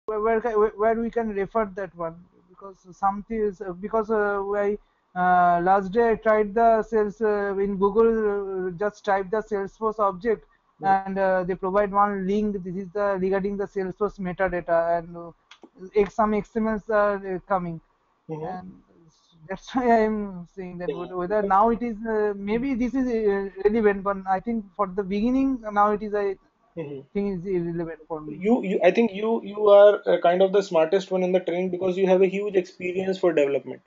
where we can refer that one, because something is because last day I tried the sales in Google, just type the Salesforce object, and they provide one link. This is the regarding the Salesforce metadata, and some XMLs are coming, Mhm. and that's why I'm saying that Yeah, whether because now it is maybe this is relevant, but I think for the beginning now it is I mhm. think is irrelevant for me. I think you are kind of the smartest one in the train because you have a huge experience for development.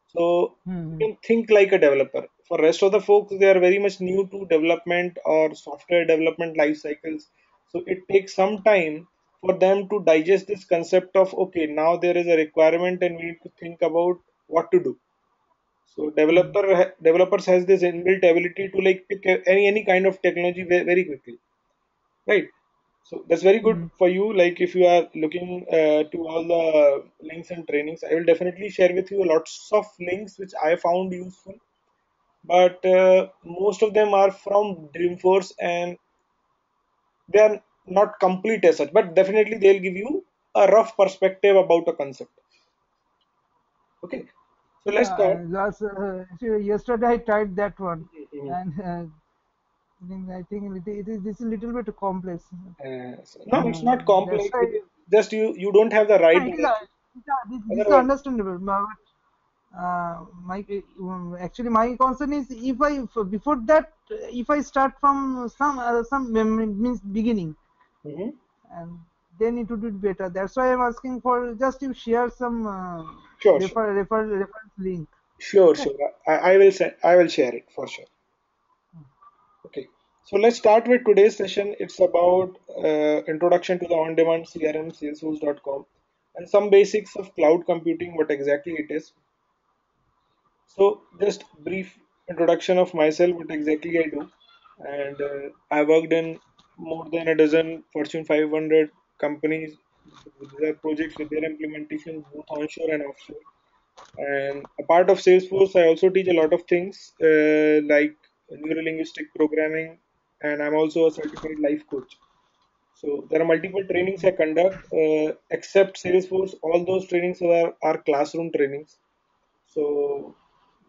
So you Hmm. can think like a developer. For rest of the folks, they are very much new to development or software development life cycles. So it takes some time for them to digest this concept of, okay, now there is a requirement and we need to think about what to do. So developers has this inbuilt ability to like pick any kind of technology very quickly, right? So that's very good Hmm. for you. Like if you are looking to all the links and trainings, I will definitely share with you lots of links which I found useful. But most of them are from Dreamforce and they are not complete as such. But definitely they'll give you a rough perspective about a concept. Okay, so let's start. Yeah, last yesterday I tried that one, Mhm. and I think it is this is a little bit complex. No, it's not That's complex. why It is just you don't have the no, right it is direction. this is Otherwise, understandable. My actually my concern is if before that if I start from some means beginning, mhm. and then it would be better. That's why I'm asking for just you share some Sure, sure. reference link. Sure, Okay. sure. I will send, I will share it for sure. Okay. So let's start with today's session. It's about introduction to the on-demand CRM, Salesforce.com, and some basics of cloud computing, what exactly it is. So just brief introduction of myself, what exactly I do. And I worked in more than a dozen Fortune 500 companies with their projects, with their implementation, both onshore and offshore. And a part of Salesforce, I also teach a lot of things like neurolinguistic programming, and I'm also a certified life coach. So there are multiple trainings I conduct, except Salesforce. All those trainings are classroom trainings. So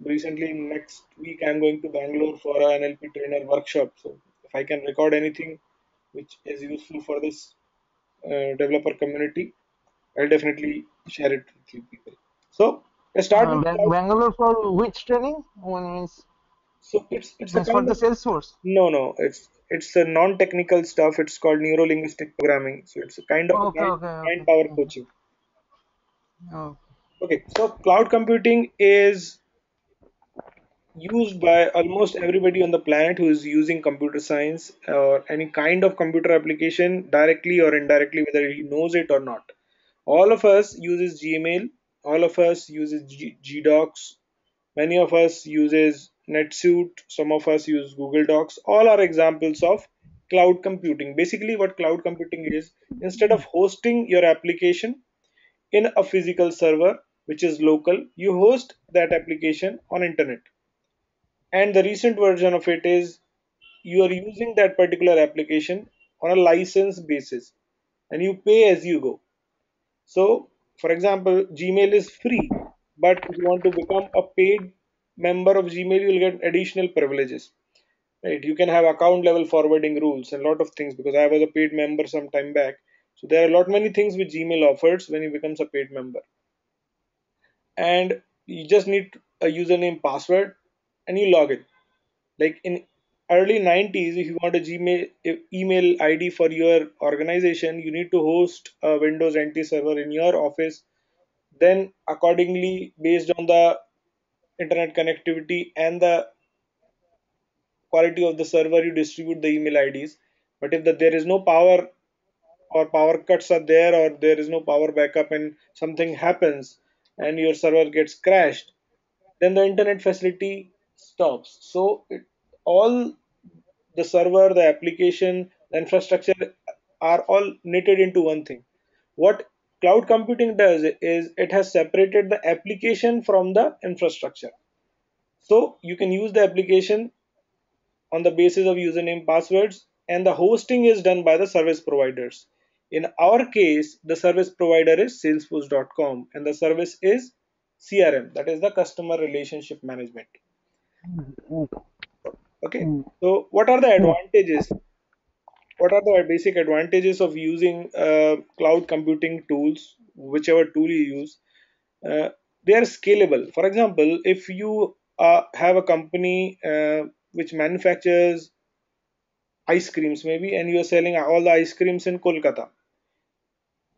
recently, next week, I'm going to Bangalore for an NLP trainer workshop. So if I can record anything which is useful for this developer community, I'll definitely share it with you people. So let's start with cloud. Bangalore for which training? One So it's a means for kind the of Salesforce. no, it's a non-technical stuff. It's called neuro-linguistic programming. So it's a kind of a Okay, okay, mind okay. power Mhm. coaching. Oh. Okay, so cloud computing is used by almost everybody on the planet who is using computer science or any kind of computer application directly or indirectly, whether he knows it or not. All of us uses Gmail. All of us uses GDocs. Many of us uses NetSuite, some of us use Google Docs. All are examples of cloud computing. Basically, what cloud computing is, instead of hosting your application in a physical server, which is local, you host that application on internet. And the recent version of it is you are using that particular application on a license basis and you pay as you go. So, for example, Gmail is free, but if you want to become a paid member of Gmail, you'll get additional privileges. Right? You can have account level forwarding rules and a lot of things because I was a paid member some time back. So there are a lot many things which Gmail offers when you becomes a paid member. And you just need a username password and you log in. Like in early 90s, if you want a Gmail email ID for your organization, you need to host a Windows NT server in your office. Then, accordingly, based on the internet connectivity and the quality of the server, you distribute the email IDs. But if there is no power or power cuts are there or there is no power backup and something happens and your server gets crashed, then the internet facility stops. So all the server, the application, the infrastructure are all knitted into one thing. What cloud computing does is it has separated the application from the infrastructure. So you can use the application on the basis of username passwords and the hosting is done by the service providers. In our case, the service provider is Salesforce.com and the service is CRM, that is the customer relationship management. Okay, Mm, so what are the mm, advantages? What are the basic advantages of using cloud computing tools, whichever tool you use? Uh, they are scalable. For example, if you have a company which manufactures ice creams, maybe, and you are selling all the ice creams in Kolkata,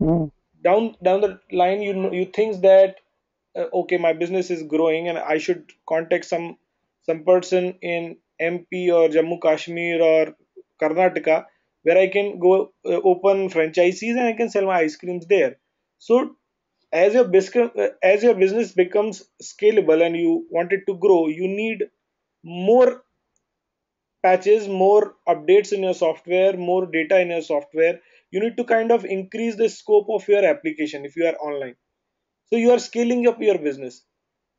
mm, down the line, you think that okay, my business is growing and I should contact some person in MP or Jammu Kashmir or Karnataka, where I can go open franchisees and I can sell my ice creams there. So as your business becomes scalable and you want it to grow, you need more patches, more updates in your software, more data in your software. You need to kind of increase the scope of your application if you are online. So you are scaling up your business.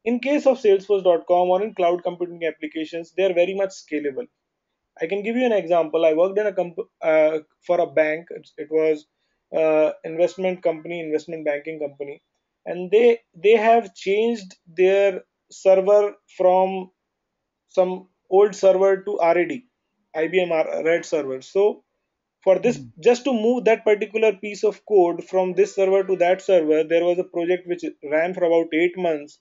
In case of Salesforce.com or in cloud computing applications, they are very much scalable. I can give you an example. I worked in for a bank. It was investment company, investment banking company, and they have changed their server from some old server to RAD, IBM RAD server. So for this, mm. just to move that particular piece of code from this server to that server, there was a project which ran for about 8 months,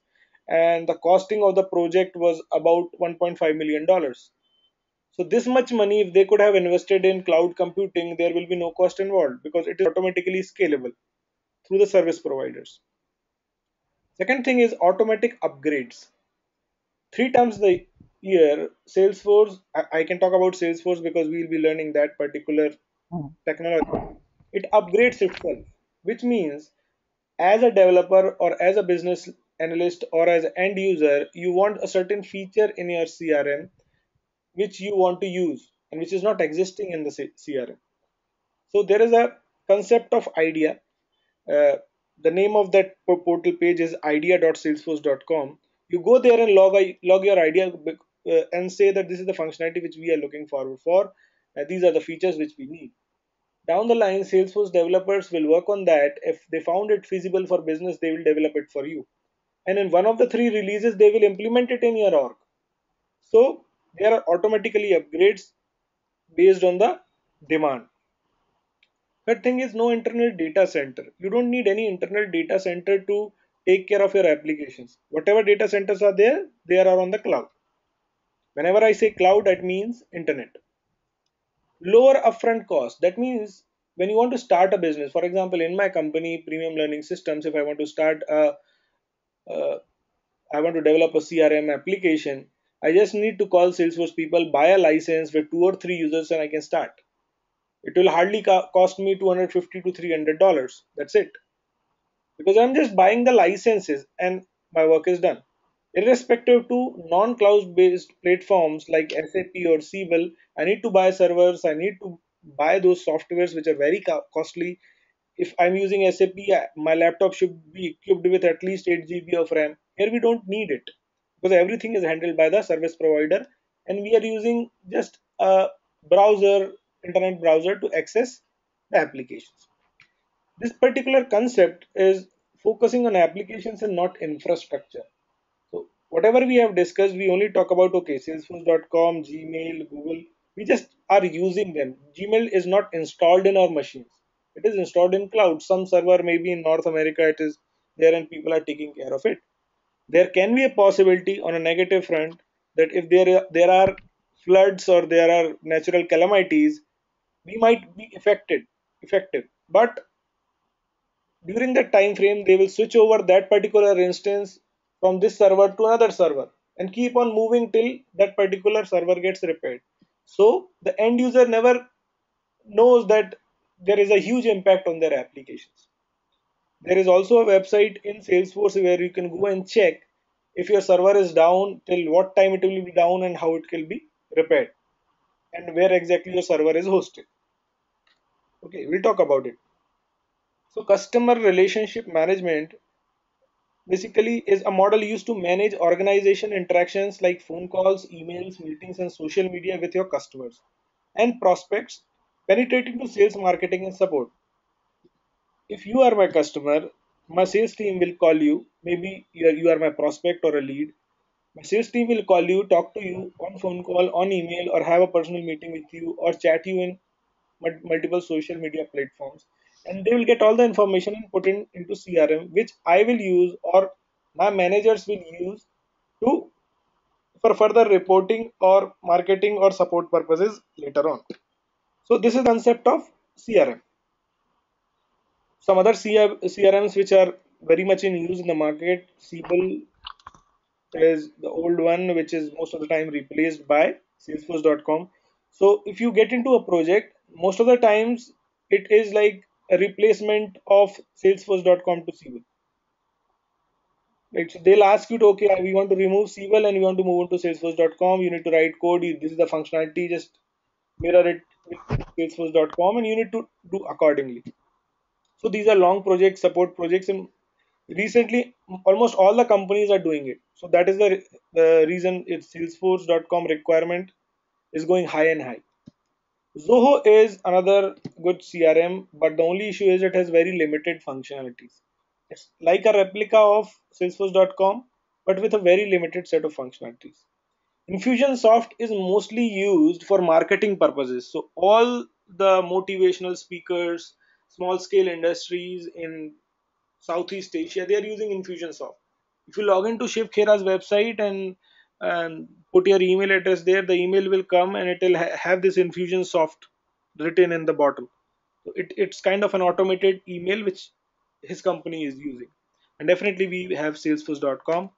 and the costing of the project was about $1.5 million. So this much money, if they could have invested in cloud computing, there will be no cost involved because it is automatically scalable through the service providers. Second thing is automatic upgrades. 3 times the year, Salesforce, I can talk about Salesforce because we'll be learning that particular Mm, technology. It upgrades itself, which means as a developer or as a business analyst or as an end user, you want a certain feature in your CRM which you want to use and which is not existing in the CRM. So there is a concept of idea. Uh, the name of that portal page is idea.salesforce.com. You go there and log your idea and say that this is the functionality which we are looking forward for. These are the features which we need. Down the line, Salesforce developers will work on that. If they found it feasible for business, they will develop it for you. And in one of the three releases, they will implement it in your org. So there are automatically upgrades based on the demand. Third thing is no internal data center. You don't need any internal data center to take care of your applications. Whatever data centers are there, they are on the cloud. Whenever I say cloud, that means internet. Lower upfront cost. That means when you want to start a business, for example, in my company, Premium Learning Systems, if I want to uh, I want to develop a CRM application, I just need to call Salesforce people, buy a license with 2 or 3 users, and I can start. It will hardly cost me $250 to $300. That's it, because I'm just buying the licenses and my work is done. Irrespective to non-cloud based platforms like SAP or Siebel, I need to buy servers, I need to buy those softwares which are very costly. If I'm using SAP, my laptop should be equipped with at least 8 GB of RAM. Here we don't need it because everything is handled by the service provider and we are using just a browser, internet browser to access the applications. This particular concept is focusing on applications and not infrastructure. So whatever we have discussed, we only talk about okay, Salesforce.com, Gmail, Google. We just are using them. Gmail is not installed in our machines. It is installed in cloud. Some server maybe in North America it is there and people are taking care of it. There can be a possibility on a negative front that if there are floods or there are natural calamities, we might be affected effective. But during that time frame, they will switch over that particular instance from this server to another server and keep on moving till that particular server gets repaired. So the end user never knows that there is a huge impact on their applications. There is also a website in Salesforce where you can go and check if your server is down, till what time it will be down, and how it will be repaired, and where exactly your server is hosted. Okay, we'll talk about it. So, customer relationship management basically is a model used to manage organization interactions like phone calls, emails, meetings, and social media with your customers and prospects, penetrating to sales, marketing, and support. if you are my customer, my sales team will call you. Maybe you are my prospect or a lead. My sales team will call you, talk to you on phone call, on email, or have a personal meeting with you, or chat you in multiple social media platforms, and they will get all the information and put in into CRM, which I will use or my managers will use to for further reporting or marketing or support purposes later on. So this is the concept of CRM. Some other CRMs which are very much in use in the market, Siebel is the old one, which is most of the time replaced by Salesforce.com. So if you get into a project, most of the times it is like a replacement of Salesforce.com to Siebel. Right? So they'll ask you to, okay, we want to remove Siebel and we want to move on to Salesforce.com. You need to write code. This is the functionality. Just mirror it with Salesforce.com, and you need to do accordingly. So these are long projects, support projects, and recently almost all the companies are doing it. So that is the reason it's Salesforce.com requirement is going high and high. Zoho is another good CRM, but the only issue is it has very limited functionalities. It's like a replica of Salesforce.com, but with a very limited set of functionalities. Infusionsoft is mostly used for marketing purposes. So all the motivational speakers, small scale industries in Southeast Asia, they are using Infusionsoft. If you log into Shiv Khera's website and put your email address there, the email will come and it will have this Infusionsoft written in the bottom. So it's kind of an automated email which his company is using. And definitely we have Salesforce.com.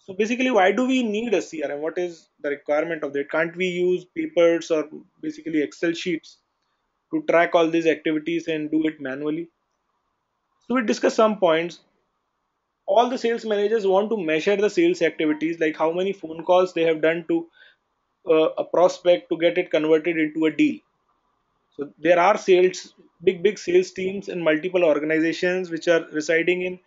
So basically, why do we need a CRM? What is the requirement of that? Can't we use papers or basically Excel sheets to track all these activities and do it manually? So we discuss some points. All the sales managers want to measure the sales activities, like how many phone calls they have done to a prospect to get it converted into a deal. So there are big sales teams in multiple organizations which are residing in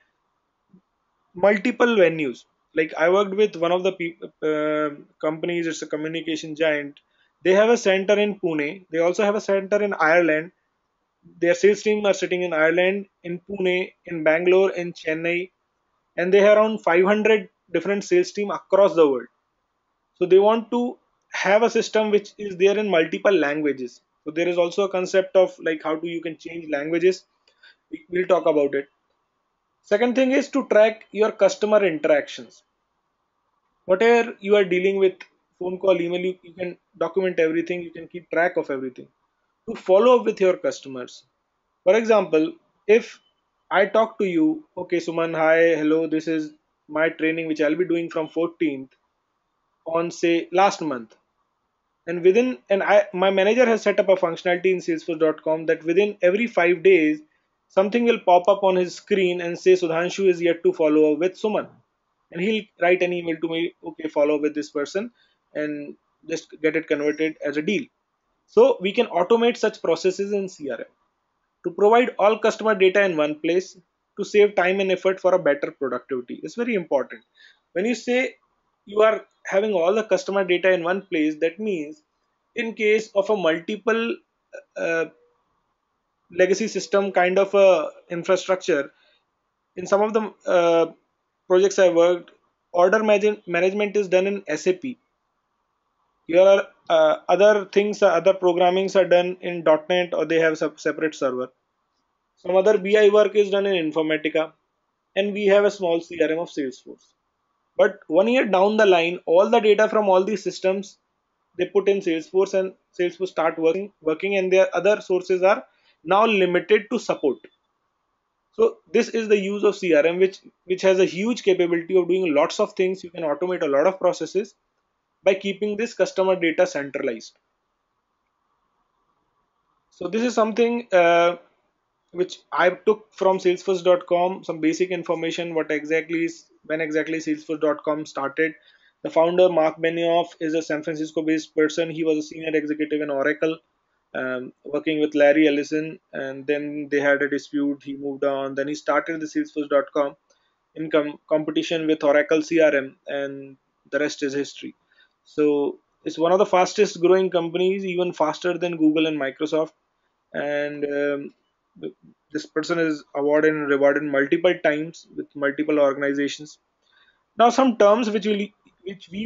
multiple venues. Like I worked with one of the companies, it's a communication giant. They have a center in Pune. They also have a center in Ireland. Their sales team are sitting in Ireland, in Pune, in Bangalore, in Chennai, and they have around 500 different sales team across the world. So they want to have a system which is there in multiple languages. So there is also a concept of like how do you can change languages. We'll talk about it. Second thing is to track your customer interactions. Whatever you are dealing with, phone call, email, you can document everything, you can keep track of everything to follow up with your customers. For example, if I talk to you, okay Suman, hi, hello, this is my training which I'll be doing from 14th on say last month, and within and I my manager has set up a functionality in salesforce.com that within every 5 days something will pop up on his screen and say Sudhanshu is yet to follow up with Suman, and he'll write an email to me, okay, follow up with this person and just get it converted as a deal. So we can automate such processes in CRM to provide all customer data in one place to save time and effort for a better productivity. It's very important. When you say you are having all the customer data in one place, that means in case of a multiple uh, legacy system kind of a infrastructure, in some of the projects I worked, management is done in SAP. Your other things, other programmings are done in .NET or they have separate server. Some other BI work is done in Informatica, and we have a small CRM of Salesforce. But 1 year down the line, all the data from all these systems they put in Salesforce, and Salesforce start working, and their other sources are now limited to support. So this is the use of CRM, which has a huge capability of doing lots of things. You can automate a lot of processes by keeping this customer data centralized. So this is something which I took from Salesforce.com, some basic information, when exactly Salesforce.com started. The founder, Mark Benioff, is a San Francisco based person. He was a senior executive in Oracle, working with Larry Ellison, and then they had a dispute. He moved on. Then he started the Salesforce.com in competition with Oracle CRM, and the rest is history. So it's one of the fastest growing companies, even faster than Google and Microsoft, and This person is awarded and rewarded multiple times with multiple organizations. Now, some terms which we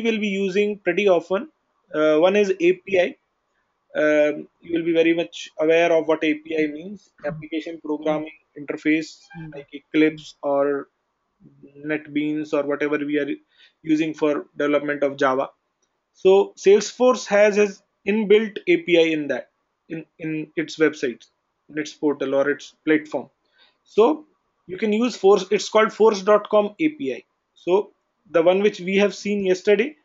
will be using pretty often. One is API. You will be very much aware of what API means: application Mm, programming interface, mm, like Eclipse or NetBeans or whatever we are using for development of Java. So Salesforce has its inbuilt API in that, in its website, in its portal or its platform. So you can use Force. It's called Force.com API. So the one which we have seen yesterday,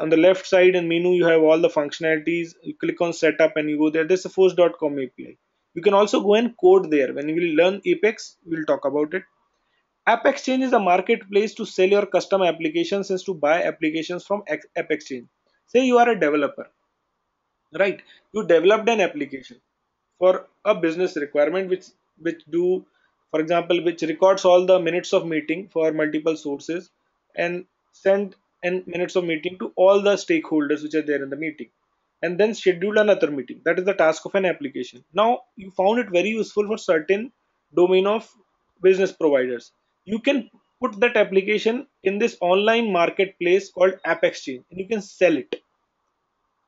on the left side in menu you have all the functionalities. You click on setup and you go there. There's a Force.com API. You can also go and code there. When we will learn Apex, we'll talk about it. App Exchange is a marketplace to sell your custom applications and to buy applications from App Exchange. Say you are a developer, right? You developed an application for a business requirement which for example, which records all the minutes of meeting for multiple sources and send and minutes of meeting to all the stakeholders which are there in the meeting, and then schedule another meeting. That is the task of an application. Now you found it very useful for certain domain of business providers. You can put that application in this online marketplace called App Exchange and you can sell it,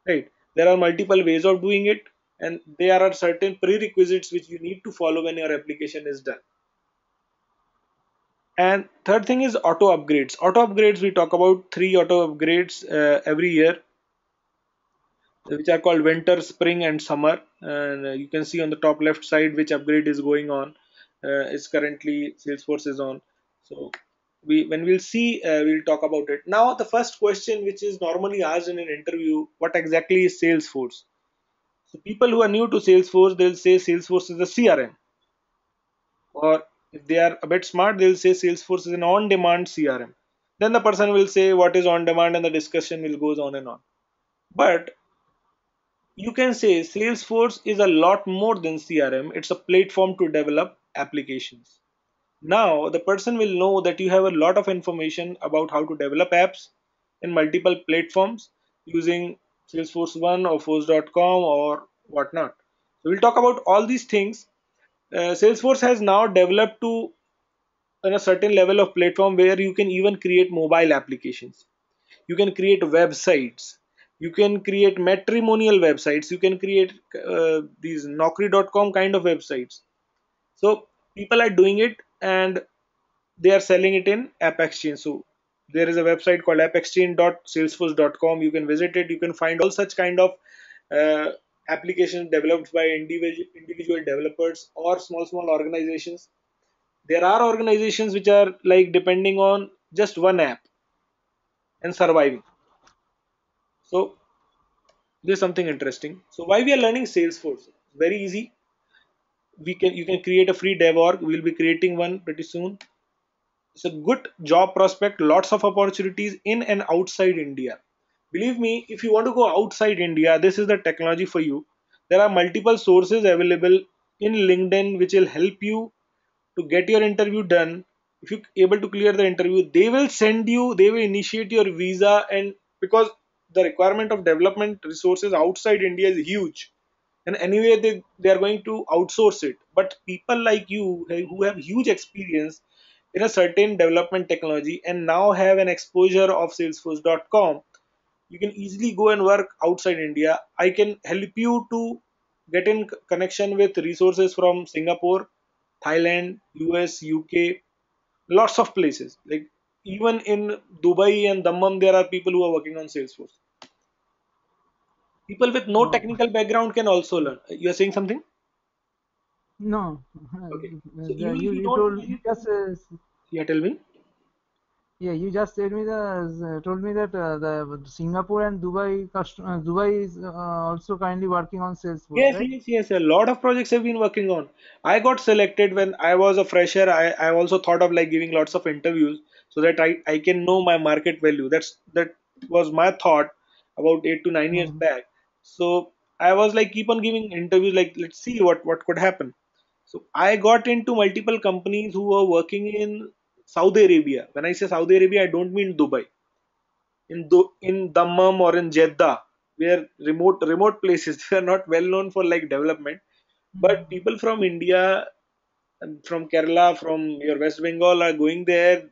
right? There are multiple ways of doing it, and there are certain prerequisites which you need to follow when your application is done. And third thing is auto upgrades. Auto upgrades, we talk about three auto upgrades every year, which are called winter, spring, and summer. And you can see on the top left side which upgrade is going on. Is currently Salesforce is on. So when we'll see, we'll talk about it. Now, the first question which is normally asked in an interview: what exactly is Salesforce? So people who are new to Salesforce, they'll say Salesforce is a CRM. Or if they are a bit smart, they'll say Salesforce is an on-demand CRM. Then the person will say what is on-demand, and the discussion will goes on and on. But you can say Salesforce is a lot more than CRM. It's a platform to develop applications. Now the person will know that you have a lot of information about how to develop apps in multiple platforms using Salesforce One or Force.com or whatnot. So we'll talk about all these things. Salesforce has now developed to on a certain level of platform where you can even create mobile applications. You can create websites. You can create matrimonial websites. You can create these Naukri.com kind of websites. So people are doing it and they are selling it in App Exchange. So there is a website called appexchange.salesforce.com. You can visit it. You can find all such kind of uh, applications developed by individual developers or small organizations. There are organizations which are like depending on just one app and surviving. So there's something interesting. So why we are learning Salesforce? Very easy. You can create a free dev org. We'll be creating one pretty soon. It's a good job prospect, lots of opportunities in and outside India. Believe me, if you want to go outside India, this is the technology for you. There are multiple sources available in LinkedIn which will help you to get your interview done. If you're able to clear the interview, they will initiate your visa. And because the requirement of development resources outside India is huge, and anyway they are going to outsource it. But people like you who have huge experience in a certain development technology and now have an exposure of salesforce.com, you can easily go and work outside India. I can help you to get in connection with resources from Singapore, Thailand, US, UK, lots of places. Like even in Dubai and Dammam, there are people who are working on Salesforce. People with no oh, technical background can also learn. You are saying something? no, Okay. So you you don't told you just yeah, tell me. yeah, you just told me that the Singapore and Dubai is also kindly working on Salesforce, Yes, right? yes, yes. A lot of projects have been working on. I got selected when I was a fresher. I also thought of like giving lots of interviews so that I can know my market value. That was my thought about 8 to 9 years Mm. back. So I was like keep on giving interviews, like let's see what could happen. So I got into multiple companies who were working in Saudi Arabia. When I say Saudi Arabia, I don't mean Dubai. In Dammam or in Jeddah, where remote places they are not well known for like development. But Mm. people from India, from Kerala, from your West Bengal are going there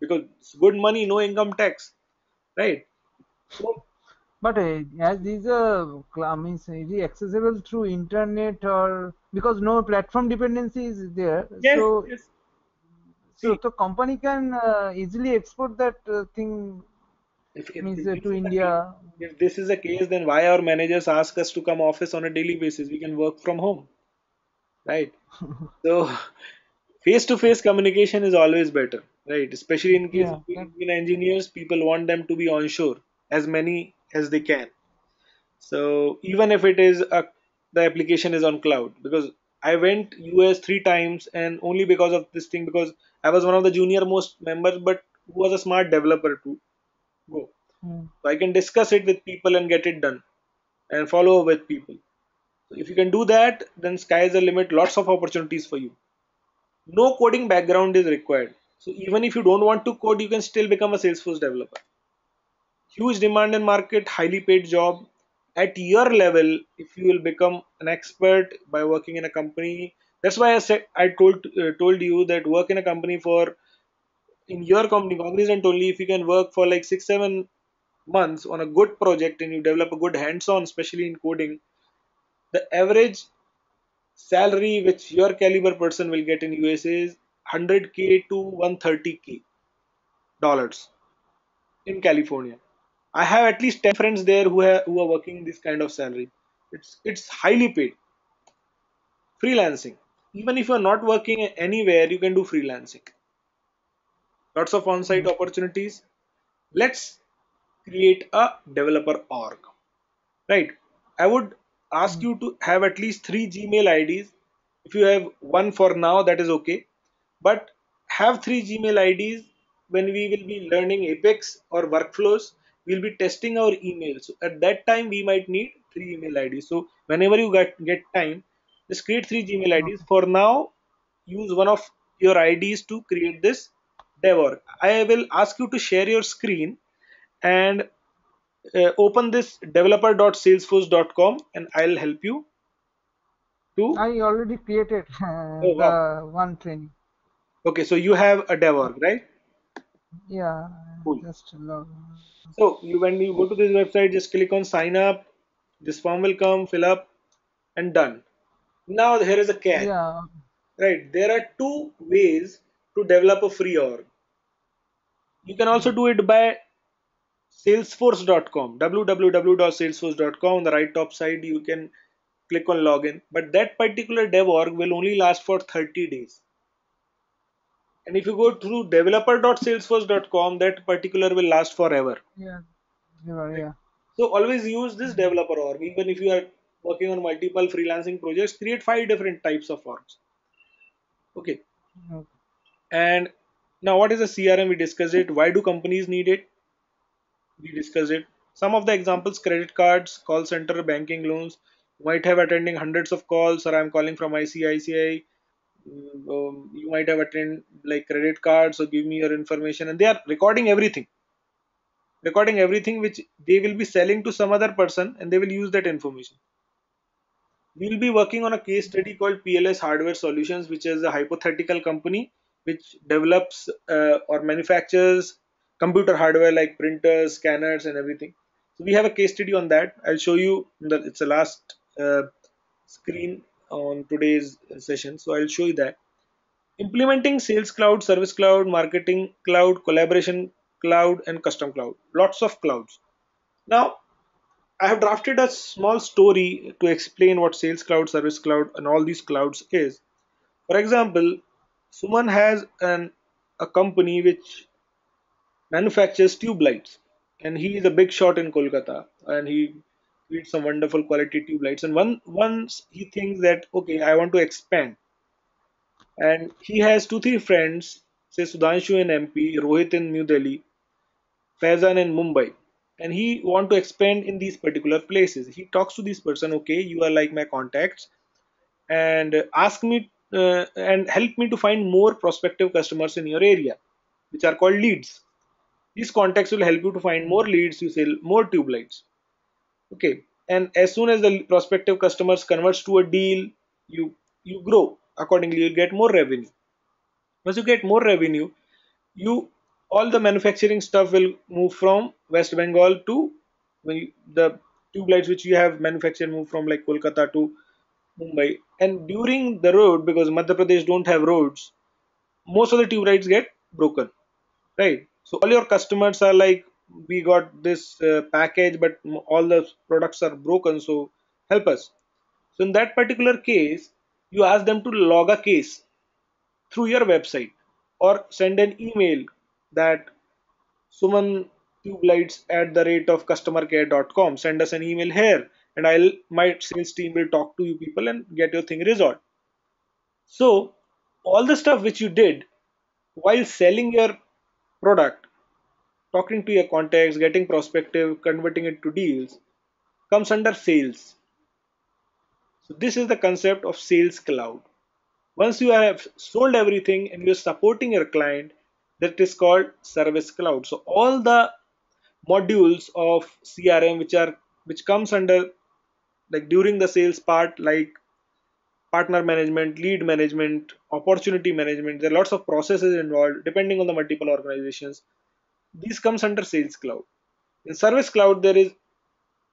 because it's good money, no income tax, right? So But as these means is it accessible through internet or because no platform dependency is there, yes, so yes. so See, the company can easily export that thing if means this to is the case, India. if this is the case, then why our managers ask us to come office on a daily basis? We can work from home, right? So face-to-face communication is always better, right? Especially in case of Yeah, that, Indian engineers, people want them to be onshore as many as they can. So even if it is the application is on cloud, because I went US 3 times and only because of this thing, because I was one of the junior most members, but who was a smart developer to go. mm, So I can discuss it with people and get it done and follow up with people. So if you can do that, then sky is the limit. Lots of opportunities for you. No coding background is required. So even if you don't want to code, you can still become a Salesforce developer. Huge demand in market, highly paid job. At your level, if you will become an expert by working in a company, that's why I told you that work in a company for in your company, Cognizant only. If you can work for like 6 7 months on a good project and you develop a good hands-on, especially in coding, the average salary which your caliber person will get in USA is 100K to 130K dollars in California. I have at least 10 friends there who are working this kind of salary. It's highly paid. Freelancing. Even if you're not working anywhere, you can do freelancing. Lots of on-site mm, opportunities. Let's create a developer org. Right. I would ask mm. you to have at least 3 Gmail IDs. If you have one for now, that is okay. But have 3 Gmail IDs when we will be learning Apex or workflows. We'll be testing our emails. So at that time, we might need 3 email IDs. So whenever you get time, just create 3 Gmail IDs. Okay. For now, use one of your IDs to create this dev org. I will ask you to share your screen and open this developer.salesforce.com and I'll help you to. I already created Oh, wow. the one training. Okay, so you have a dev org, right? Yeah, Cool. just log. So when you go to this website, just click on sign up. This form will come, fill up, and done. Now here is a catch, Yeah, right? There are two ways to develop a free org. You can also do it by salesforce.com, www.salesforce.com. On the right top side, you can click on login. But that particular dev org will only last for 30 days. And if you go through developer.salesforce.com, that particular will last forever. yeah, yeah. So always use this developer org. Even if you are working on multiple freelancing projects, create 5 different types of orgs. Okay. Okay. And now what is a CRM? We discussed it. Why do companies need it? We discussed it. Some of the examples: credit cards, call center, banking, loans. You might have attending hundreds of calls, or I'm calling from ICICI. You might have attended like credit cards, so give me your information, and they are recording everything which they will be selling to some other person, and they will use that information. We'll be working on a case study called PLS Hardware Solutions, which is a hypothetical company which develops or manufactures computer hardware like printers, scanners, and everything. So we have a case study on that. I'll show you. It's the last screen on today's session, so I'll show you that. Implementing Sales Cloud, Service Cloud, Marketing Cloud, Collaboration Cloud, and Custom Cloud. Lots of clouds. Now, I have drafted a small story to explain what Sales Cloud, Service Cloud, and all these clouds is. For example, Suman has a company which manufactures tube lights, and he is a big shot in Kolkata, and he creates some wonderful quality tube lights. And once he thinks that okay, I want to expand, and he has 2 3 friends, say Sudhanshu in MP, Rohit in New Delhi, Faizan in Mumbai, and he want to expand in these particular places. He talks to this person, okay, you are like my contacts, and ask me and help me to find more prospective customers in your area, which are called leads. These contacts will help you to find more leads. You sell more tube lights, okay. And as soon as the prospective customers converts to a deal, you grow. accordingly you'll get more revenue. Once you get more revenue, you all the manufacturing stuff will move from West Bengal to the tube lights which you have manufactured move from like Kolkata to Mumbai. And during the road, because Madhya Pradesh don't have roads, most of the tube lights get broken, right? So all your customers are like, we got this package, but all the products are broken, so help us. So in that particular case, you ask them to log a case through your website, or send an email that Suman tubelights at the rate of customercare.com. Send us an email here, and my sales team will talk to you people and get your thing resolved. So all the stuff which you did while selling your product, talking to your contacts, getting prospective, converting it to deals, comes under sales. So this is the concept of sales cloud. Once you have sold everything and you're supporting your client, that is called service cloud. So all the modules of CRM which comes under, like during the sales part, like partner management, lead management, opportunity management, there are lots of processes involved depending on the multiple organizations. These comes under sales cloud. In service cloud there is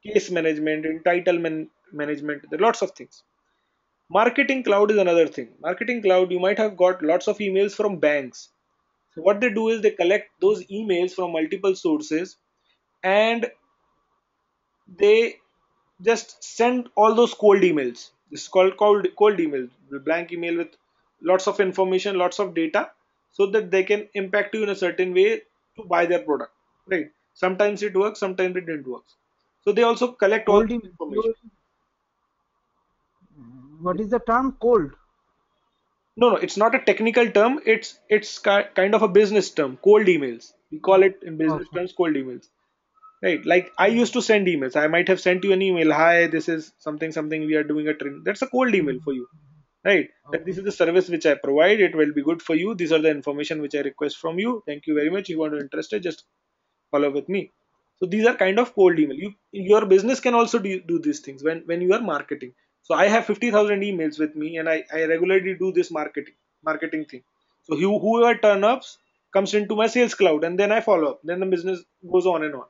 case management, entitlement management, there are lots of things. Marketing cloud is another thing. Marketing cloud, you might have got lots of emails from banks. So what they do is they collect those emails from multiple sources, and they just send all those cold emails. This is called cold email, the blank email with lots of information, lots of data, so that they can impact you in a certain way to buy their product. Right? Sometimes it works, sometimes it didn't work. So they also collect all Cold this email. information. What is the term cold? No, no, it's not a technical term. It's kind of a business term. Cold emails. We call Oh, it in business okay. terms cold emails. Right. Like I Mm, used to send emails. I might have sent you an email. Hi, this is something, something we are doing a training. That's a cold email mm, for you. Right. That okay. this is the service which I provide. It will be good for you. These are the information which I request from you. Thank you very much. If you want to interested, just follow with me. So these are kind of cold email. Your business can also do these things when you are marketing. So I have 50,000 emails with me, and I regularly do this marketing thing. So whoever turn ups comes into my sales cloud, and then I follow up. Then the business goes on and on.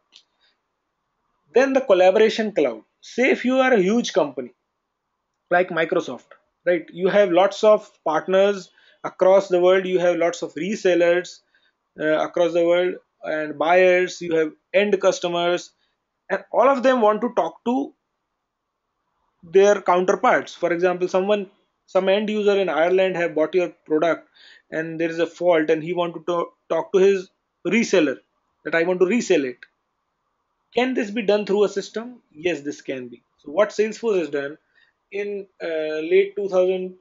Then the collaboration cloud. Say if you are a huge company like Microsoft, right? You have lots of partners across the world. You have lots of resellers across the world and buyers. You have end customers, and all of them want to talk to their counterparts. For example, some end user in Ireland have bought your product, and there is a fault, and he want to talk to his reseller that I want to resell it. Can this be done through a system? Yes, this can be. So what Salesforce has done in late 2000,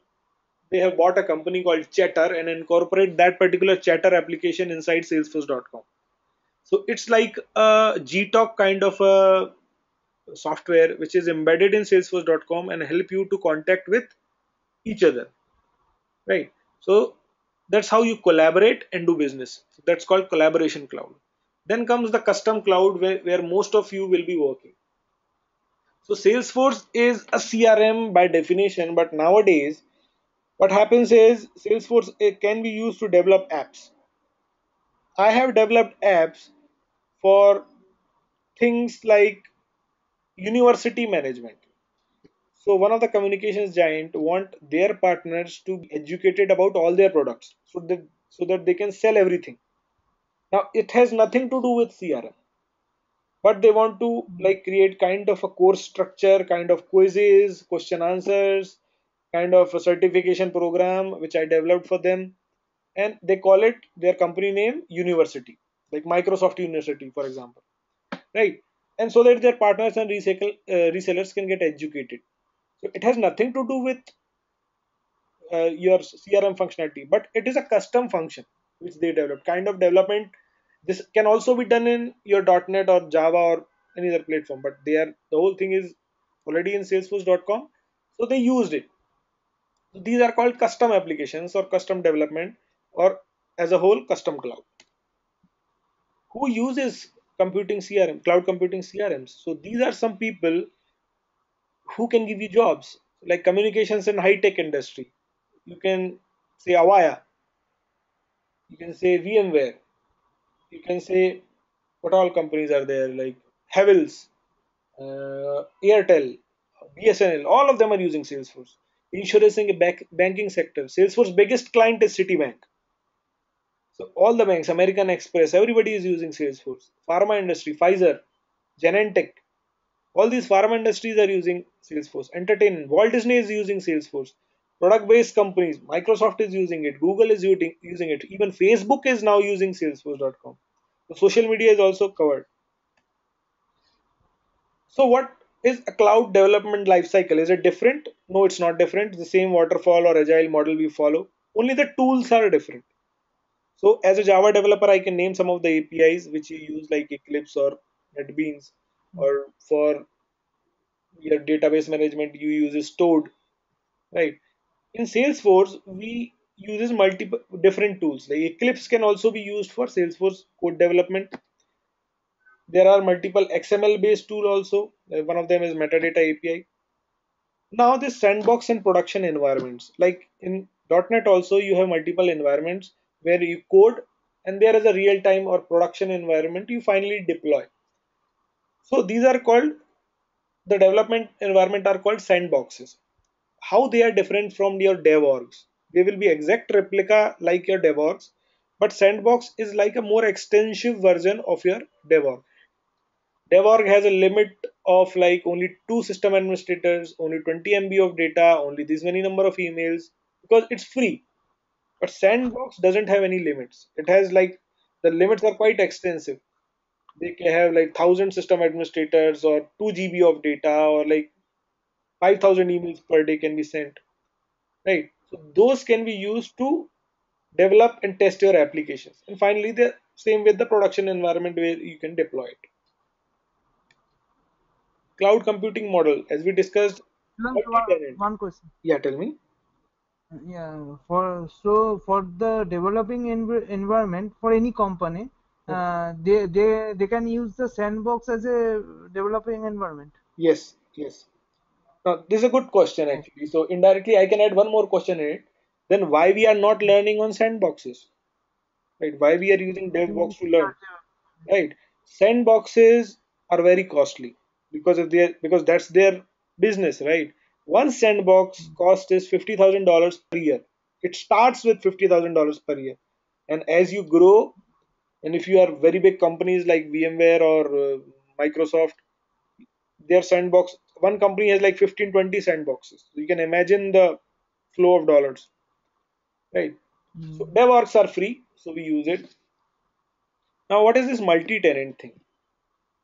they have bought a company called Chatter and incorporate that particular Chatter application inside Salesforce.com. So it's like a Gtalk kind of a software which is embedded in Salesforce.com and help you to contact with each other, right? So that's how you collaborate and do business. So that's called collaboration cloud. Then comes the custom cloud where most of you will be working. So Salesforce is a CRM by definition, but nowadays what happens is Salesforce can be used to develop apps. I have developed apps for things like university management. So one of the communications giant want their partners to be educated about all their products so that they can sell everything. Now it has nothing to do with CRM, but they want to Mm, like create kind of a course structure, kind of quizzes, question answers, kind of a certification program which I developed for them, and they call it their company name university, like Microsoft University, for example, right? And so that their partners and resellers can get educated. So it has nothing to do with your CRM functionality, but it is a custom function which they develop. Kind of development. This can also be done in your .NET or Java or any other platform, but the whole thing is already in Salesforce.com, so they used it. So these are called custom applications or custom development, or as a whole custom cloud. Who uses computing CRM, cloud computing CRMs? So these are some people who can give you jobs, like communications and high tech industry. You can say Avaya, you can say VMware, you can say what all companies are there like Havels, Airtel, BSNL, all of them are using Salesforce. Insurance and banking sector, Salesforce biggest client is Citibank. So all the banks, American Express, everybody is using Salesforce. Pharma industry, Pfizer, Genentech, all these pharma industries are using Salesforce. Entertainment, Walt Disney is using Salesforce. Product-based companies, Microsoft is using it, Google is using it, even Facebook is now using Salesforce.com. So social media is also covered. So what is a cloud development lifecycle? Is it different? No, it's not different. It's the same waterfall or agile model we follow. Only the tools are different. So as a Java developer, I can name some of the APIs which you use like Eclipse or NetBeans, or for your database management, you use Stored, right? In Salesforce, we uses multiple different tools. Like Eclipse can also be used for Salesforce code development. There are multiple XML based tool also. One of them is metadata API. Now this sandbox and production environments. Like in .NET also you have multiple environments where you code, and there is a real time or production environment you finally deploy. So these are called, the development environment are called sandboxes. How they are different from your dev orgs? They will be exact replica like your dev orgs, but sandbox is like a more extensive version of your dev org. Dev org has a limit of like only two system administrators, only 20 MB of data, only this many number of emails, because it's free. But sandbox doesn't have any limits. It has like, the limits are quite extensive. They can have like 1,000 system administrators or 2 GB of data, or like 5,000 emails per day can be sent, right? So those can be used to develop and test your applications. And finally, the same with the production environment where you can deploy it. Cloud computing model, as we discussed, Just multi-tenant. one question. Yeah, tell me. Yeah, for the developing environment for any company, Okay. they can use the sandbox as a developing environment. Yes, yes. Now, this is a good question Oh, actually. So indirectly, I can add one more question in it. Then why we are not learning on sandboxes, right? Why we are using we DevBox to learn, start, right? Sandboxes are very costly because of their, because that's their business, right? One sandbox cost is $50,000 per year. It starts with $50,000 per year, and as you grow, and if you are very big companies like VMware or Microsoft, their sandbox, one company has like 15, 20 sandboxes. So you can imagine the flow of dollars, right? So mm, DevOps are free, so we use it. Now, what is this multi-tenant thing?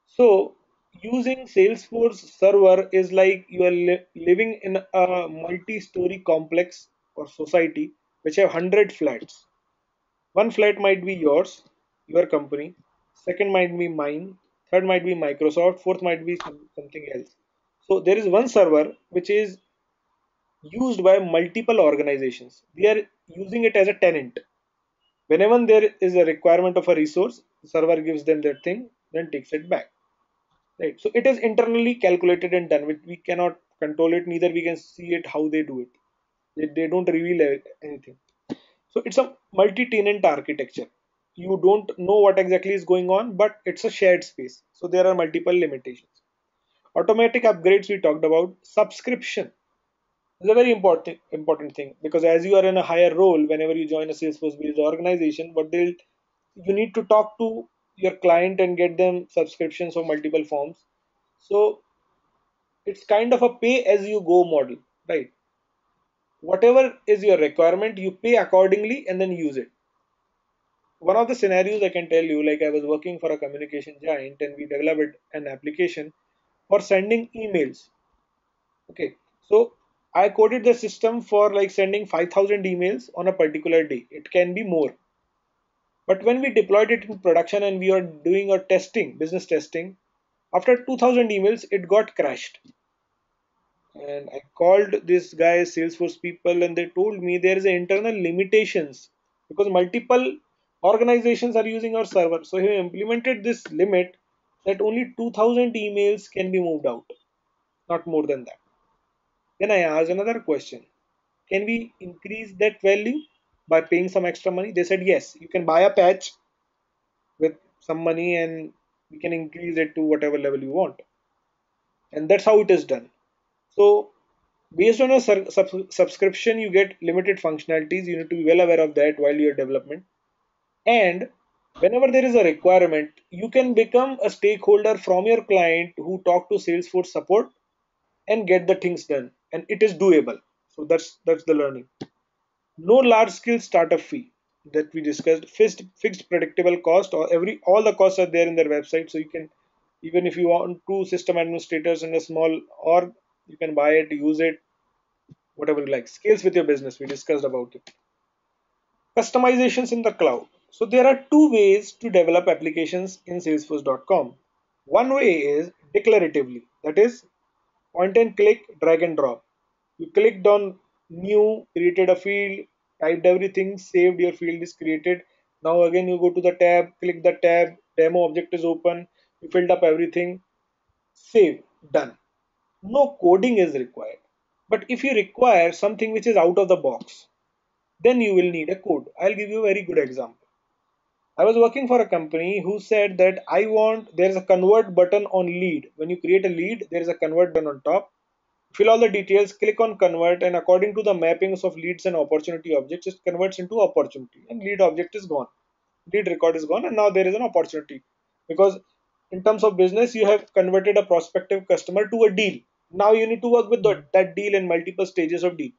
So, using Salesforce server is like you are living in a multi-story complex or society which have 100 flats. One flat might be yours, your company. Second might be mine. Third might be Microsoft. Fourth might be something else. So there is one server which is used by multiple organizations. They are using it as a tenant. Whenever there is a requirement of a resource, the server gives them that thing, then takes it back. Right. So it is internally calculated and done. We cannot control it, neither we can see it how they do it. They don't reveal anything. So it's a multi-tenant architecture. You don't know what exactly is going on, but it's a shared space. So there are multiple limitations. Automatic upgrades we talked about. Subscription is a very important thing, because as you are in a higher role, whenever you join a Salesforce based organization, what they'll, you need to talk to your client and get them subscriptions of multiple forms. So it's kind of a pay as you go model, right? Whatever is your requirement, you pay accordingly and then use it. One of the scenarios I can tell you, like I was working for a communication giant and we developed an application for sending emails. Okay, so I coded the system for like sending 5,000 emails on a particular day. It can be more. But when we deployed it in production and we are doing a testing, business testing, after 2,000 emails, it got crashed. And I called this guy Salesforce people, and they told me there is internal limitations because multiple organizations are using our server. So he implemented this limit that only 2,000 emails can be moved out, not more than that. Then I asked another question. can we increase that value by paying some extra money? They said, yes, you can buy a patch with some money and we can increase it to whatever level you want. And that's how it is done. So based on a subscription, you get limited functionalities. You need to be well aware of that while you're development. And whenever there is a requirement, you can become a stakeholder from your client who talk to Salesforce support and get the things done. And it is doable. So that's the learning. No large scale startup fee that we discussed. Fixed predictable cost, or all the costs are there in their website. So you can, even if you want two system administrators in a small org, you can buy it, use it, whatever you like. Scales with your business. We discussed about it. Customizations in the cloud. So there are two ways to develop applications in Salesforce.com. One way is declaratively, that is point and click, drag and drop. You clicked on new, created a field, typed everything, saved, your field is created. Now again you go to the tab, click the tab, demo object is open, you filled up everything, save, done. No coding is required. But if you require something which is out of the box, then you will need a code. I'll give you a very good example. I was working for a company who said that there's a convert button on lead. When you create a lead, there is a convert button on top. Fill all the details, click on convert, and according to the mappings of leads and opportunity objects, it converts into opportunity. And lead object is gone. Lead record is gone, and now there is an opportunity. Because in terms of business, you have converted a prospective customer to a deal. Now you need to work with that deal in multiple stages of deal.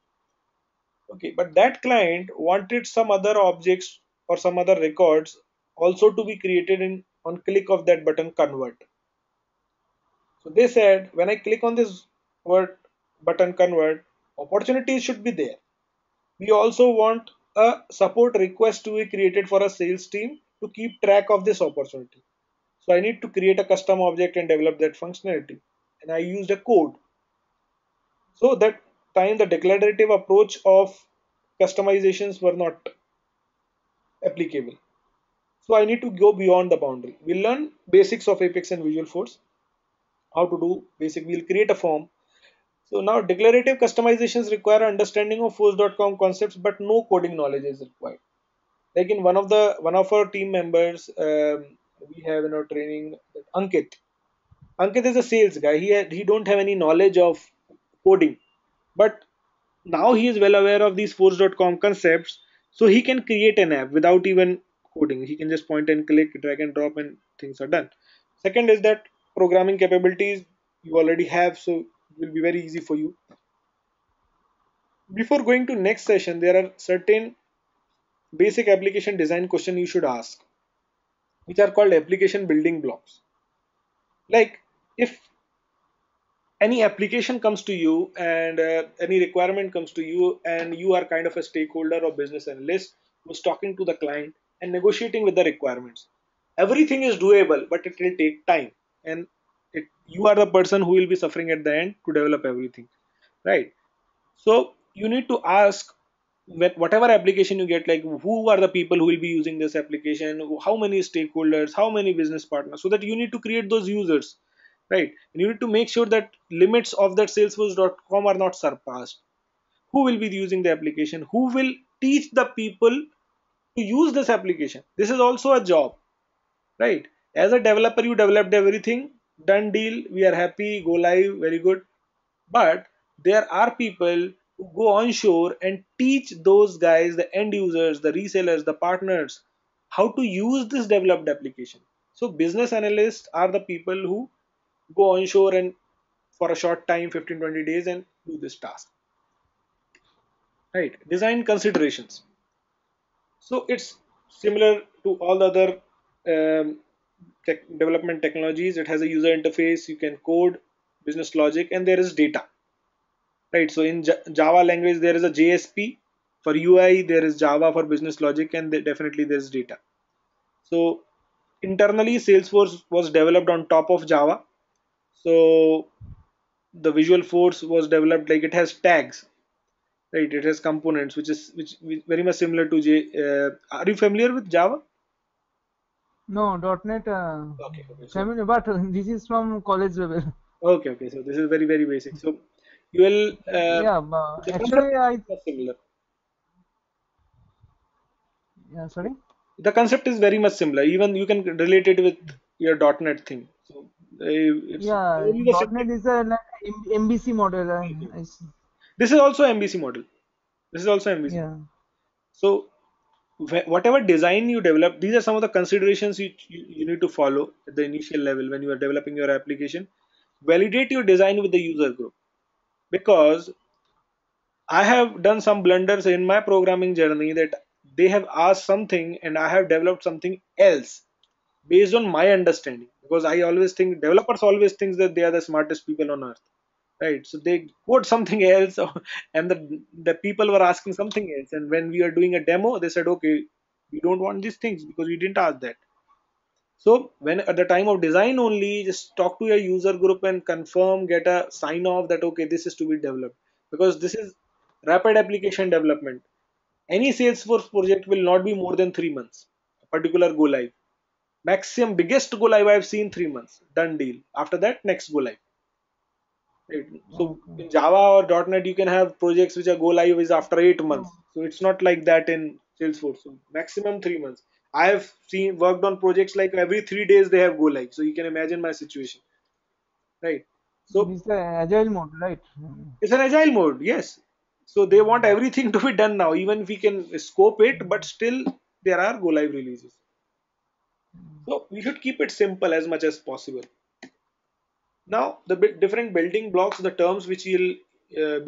Okay, but that client wanted some other objects or some other records also to be created in on click of that button convert. So they said when I click on this word button convert, opportunities should be there. We also want a support request to be created for a sales team to keep track of this opportunity. So I need to create a custom object and develop that functionality. And I used a code. So that time the declarative approach of customizations were not applicable. So I need to go beyond the boundary. We'll learn basics of Apex and Visual Force, how to do basic. We'll create a form. So now declarative customizations require understanding of force.com concepts, but no coding knowledge is required. Like in one of our team members, we have in our training Ankit. Ankit is a sales guy. He don't have any knowledge of coding, but now he is well aware of these force.com concepts, so he can create an app without even coding. He can just point and click, drag and drop, and things are done. Second is that programming capabilities you already have, so it will be very easy for you. Before going to next session, there are certain basic application design questions you should ask, which are called application building blocks. Like if any application comes to you and any requirement comes to you and you are kind of a stakeholder or business analyst who's talking to the client and negotiating with the requirements, everything is doable but it will take time, and you are the person who will be suffering at the end to develop everything, right? So you need to ask whatever application you get, like who are the people who will be using this application, how many stakeholders, how many business partners, so that you need to create those users, right? And you need to make sure that limits of that salesforce.com are not surpassed. Who will be using the application, who will teach the people to use this application? This is also a job, right? As a developer, you developed everything, done deal, we are happy, go live, very good. But there are people who go onshore and teach those guys, the end users, the resellers, the partners, how to use this developed application. So business analysts are the people who go onshore and for a short time, 15-20 days, and do this task, right? Design considerations. So it's similar to all the other development technologies. It has a user interface, you can code, business logic, and there is data, right? So in Java language, there is a JSP for UI, there is Java for business logic, and definitely there's data. So internally, Salesforce was developed on top of Java. So the Visual Force was developed like it has tags, right? It has components, which very much similar to J. Are you familiar with Java? No, .NET Okay, okay. So familiar, but this is from college level. okay, okay. So this is very, very basic. So You will Yeah, the concept actually, is I very much similar. yeah, sorry. The concept is very much similar. Even you can relate it with your .NET thing. So it's Yeah, only the .NET syntax. is a like MBC model. I see. This is also MVC model. This is also MVC. Yeah. So whatever design you develop, these are some of the considerations you need to follow at the initial level when you are developing your application. Validate your design with the user group, because I have done some blunders in my programming journey that they have asked something and I have developed something else based on my understanding, because I always think developers always think that they are the smartest people on earth, right? So they code something else and the people were asking something else, and when we are doing a demo they said, okay, we don't want these things because we didn't ask that. So when at the time of design only, just talk to your user group and confirm, get a sign off that okay, this is to be developed, because this is rapid application development. Any Salesforce project will not be more than 3 months, a particular go live. Maximum biggest go live I've seen 3 months, done deal. After that, next go live. Right. So Okay. in Java or .NET, you can have projects which are go live is after 8 months. So So it's not like that in Salesforce. So maximum 3 months. I have seen worked on projects like every 3 days they have go live. So you can imagine my situation, right? So this is the agile mode, right? it's an agile mode, yes. So they want everything to be done now, even if we can scope it, but still there are go live releases. So we should keep it simple as much as possible. Now, the different building blocks, the terms which you'll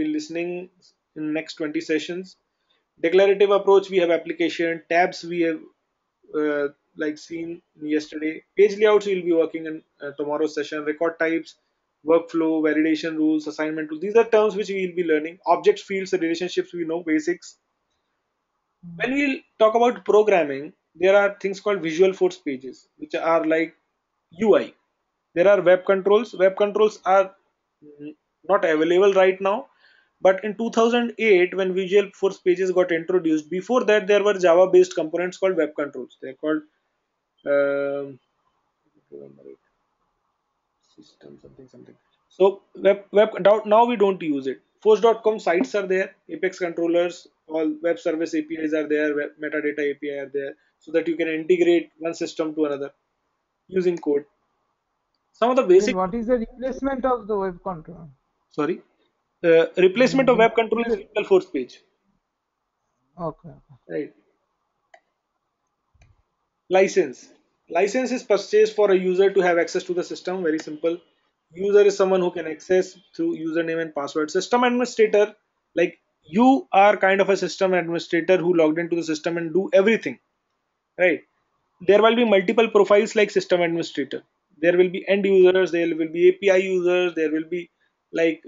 be listening in next 20 sessions. Declarative approach, we have application. Tabs, we have like seen yesterday. Page layouts, we'll be working in tomorrow's session. Record types, workflow, validation rules, assignment rules. These are terms which we will be learning. Object fields, the relationships, we know basics. When we talk about programming, there are things called visual force pages, which are like UI. There are web controls. Web controls are not available right now, but in 2008, when Visual Force pages got introduced, before that there were Java-based components called web controls. They're called um, remember it, system something something. So now we don't use it. Force.com sites are there, Apex controllers, all web service APIs are there, web metadata API are there, so that you can integrate one system to another using code. Some of the Then basic, what is the replacement of the web control? sorry, replacement of Then web what control is is the Visual Force page, okay. right? License. License is purchased for a user to have access to the system. Very simple. User is someone who can access through username and password. System administrator, like you are kind of a system administrator who logged into the system and do everything, right? There will be multiple profiles like system administrator. There will be end users, there will be API users, there will be like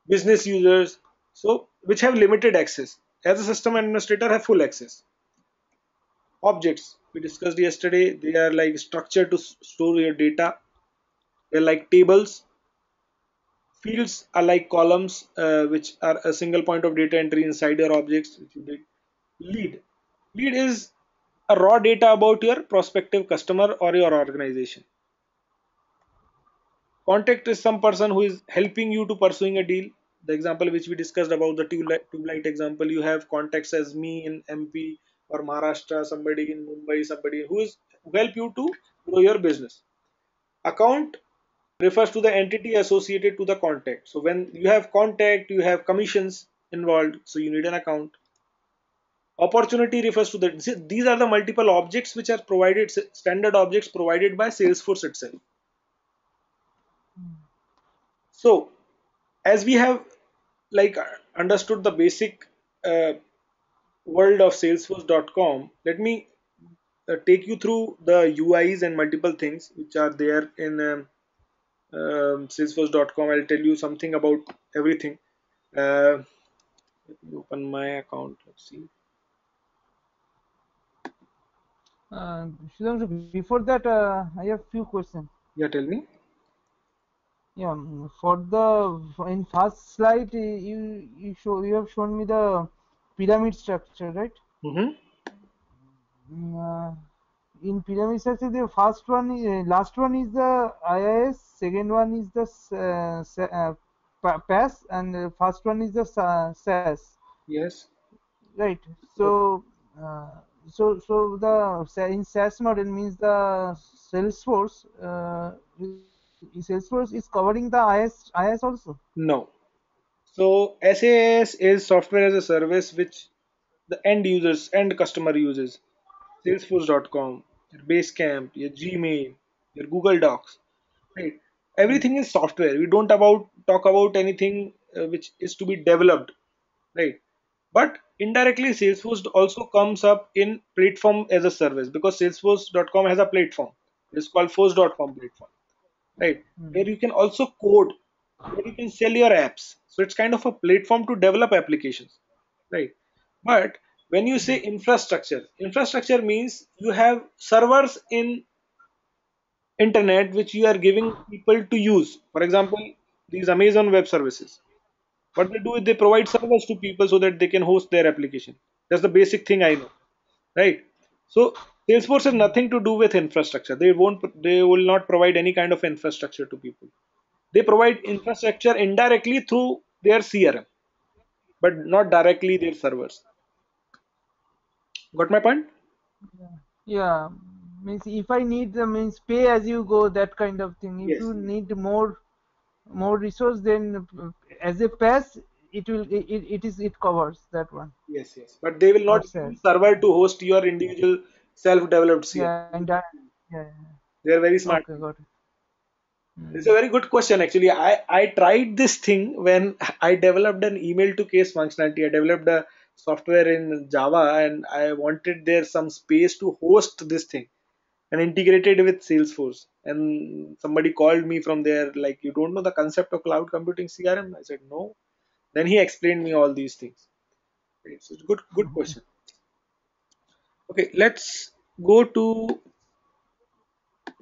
business users, so which have limited access. As a system administrator, have full access. Objects we discussed yesterday, they are like structure to store your data. They're like tables. Fields are like columns, which are a single point of data entry inside your objects, which you did. Lead is a raw data about your prospective customer or your organization. Contact is some person who is helping you to pursuing a deal. The example which we discussed about the tube light example, you have contacts as me in MP or Maharashtra, somebody in Mumbai, somebody who help you to grow your business. Account refers to the entity associated to the contact. So when you have contact, you have commissions involved, so you need an account. Opportunity refers to these are the multiple objects which are provided, standard objects provided by Salesforce itself. So as we have like understood the basic uh, world of salesforce.com, let me take you through the UIs and multiple things which are there in salesforce.com. I'll tell you something about everything. Let me open my account. Let's see. Shubhanshu, before that, I have few questions. Yeah, tell me. Yeah, for the in first slide, you have shown me the pyramid structure, right? Mm-hmm. Mm, in pyramid structure, the first one, last one is the IIS, second one is the PaaS, and the first one is the SaaS, Yes. right? Okay. Uh, so the in SaaS model means the Salesforce, Salesforce is covering the IS also. No. So SaaS is software as a service which the end customer uses. Salesforce.com, your Basecamp, your Gmail, your Google Docs, right? Everything is software. We don't about talk about anything which is to be developed, right? But indirectly, Salesforce also comes up in platform as a service because Salesforce.com has a platform. It's called Force.com platform, right? Where you can also code, where you can sell your apps. So it's kind of a platform to develop applications, right? But when you say infrastructure, infrastructure means you have servers in internet which you are giving people to use. For example, these Amazon web services. What they do is they provide servers to people so that they can host their application. That's the basic thing I know, right? So Salesforce has nothing to do with infrastructure. They will not provide any kind of infrastructure to people. They provide infrastructure indirectly through their CRM, but not directly their servers. Got my point? Yeah, means if I need the means pay as you go, that kind of thing. If Yes, you yes, need more resource, then as a pass, it covers that one, yes, yes. But they will not not give you SaaS. server to host your individual self-developed CRM. Yeah, and that, yeah, They are very yeah. smart Okay, people. got it. It's a Mm. very good question actually. I tried this thing when I developed an email to case functionality. I developed a software in Java and I wanted there some space to host this thing and integrated with Salesforce. And somebody called me from there like, you don't know the concept of cloud computing CRM? I said no. Then he explained me all these things. It's a good question. Okay, let's go to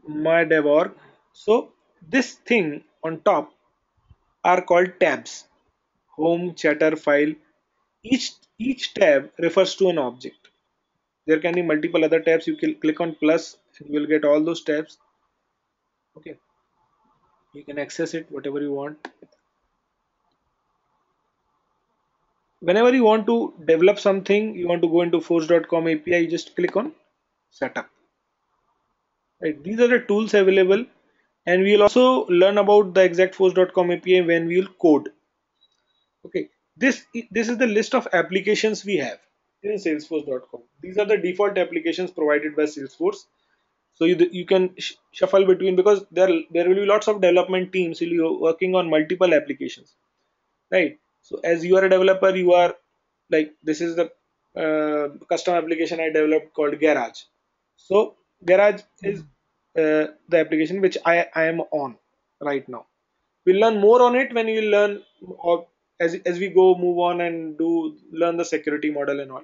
my dev org. So this thing on top are called tabs: home, chatter, file. Each tab refers to an object. There can be multiple other tabs. You can click on plus and you will get all those tabs. Okay, you can access it whatever you want. Whenever you want to develop something, you want to go into force.com API, you just click on setup. Right, these are the tools available, and we'll also learn about the exact force.com API when we'll code. Okay, this is the list of applications we have in Salesforce.com. These are the default applications provided by Salesforce. So you can shuffle between because there will be lots of development teams will be working on multiple applications, right? So as you are a developer, you are like this is the custom application I developed called Garage. So Garage is the application which I am on right now. We'll learn more on it when we learn or as we go move on and do learn the security model and all.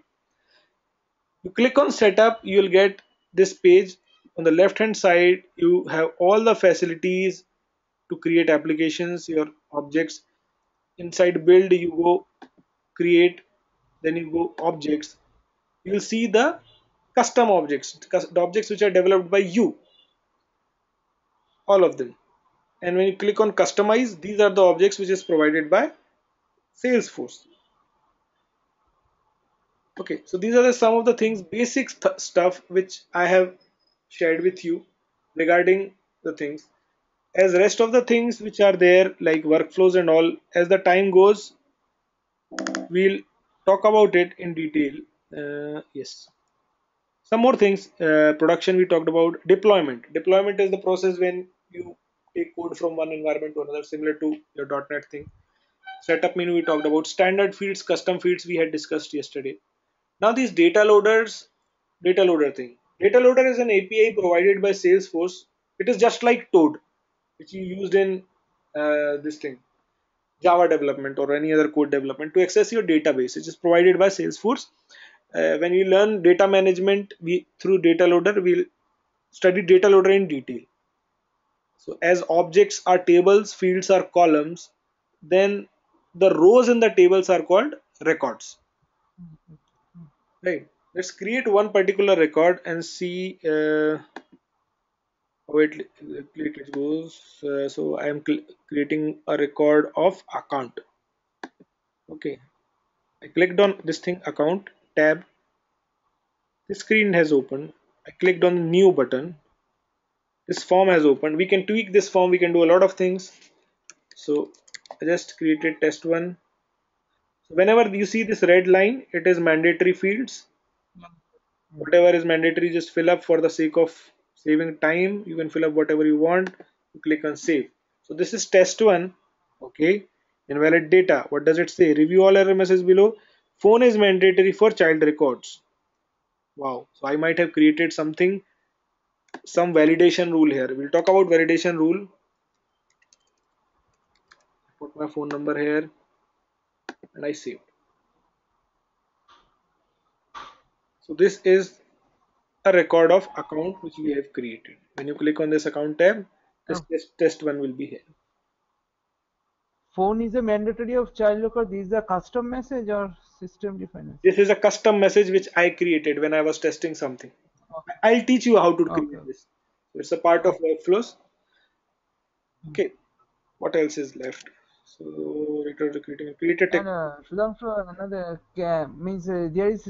You click on setup, you'll get this page. On the left hand side, you have all the facilities to create applications, your objects. Inside build, you go create, then you go objects. You'll see the custom objects, the objects which are developed by you, all of them. And when you click on customize, these are the objects which is provided by Salesforce. Okay, so these are some of the things, basic stuff which I have shared with you regarding the things. As rest of the things which are there, like workflows and all, as the time goes, we'll talk about it in detail. Yes. Some more things. Production we talked about. Deployment. Deployment is the process when you take code from one environment to another, similar to your .NET thing. Setup menu we talked about. Standard fields, custom fields we had discussed yesterday. Now these data loader thing. Data loader is an API provided by Salesforce. It is just like Toad, which you used in this thing, Java development or any other code development to access your database. It is provided by Salesforce. When we learn data management through data loader, we'll study data loader in detail. So as objects are tables, fields are columns, then the rows in the tables are called records. Right. Let's create one particular record and see. Wait, click it goes. So I am creating a record of account. Okay, I clicked on this thing account tab. The screen has opened. I clicked on the new button. This form has opened. We can tweak this form. We can do a lot of things. So I just created test one. So whenever you see this red line, it is mandatory fields. Yeah. Whatever is mandatory, just fill up for the sake of saving time. You can fill up whatever you want. You click on save. So this is test one. Okay. Invalid data. What does it say? Review all error messages below. Phone is mandatory for child records. Wow. So I might have created something, some validation rule here. We'll talk about validation rule. Put my phone number here and I save. So this is a record of account which we have created. When you click on this account tab, this Uh, test one will be here. Phone is a mandatory of child locker. This is a custom message or system defined message? This is a custom message which I created when I was testing something. Okay. I'll teach you how to Okay. create this. It's a part of Okay. workflows. Hmm. Okay, what else is left? So return to create a tech. And Sudhanshu, another means there is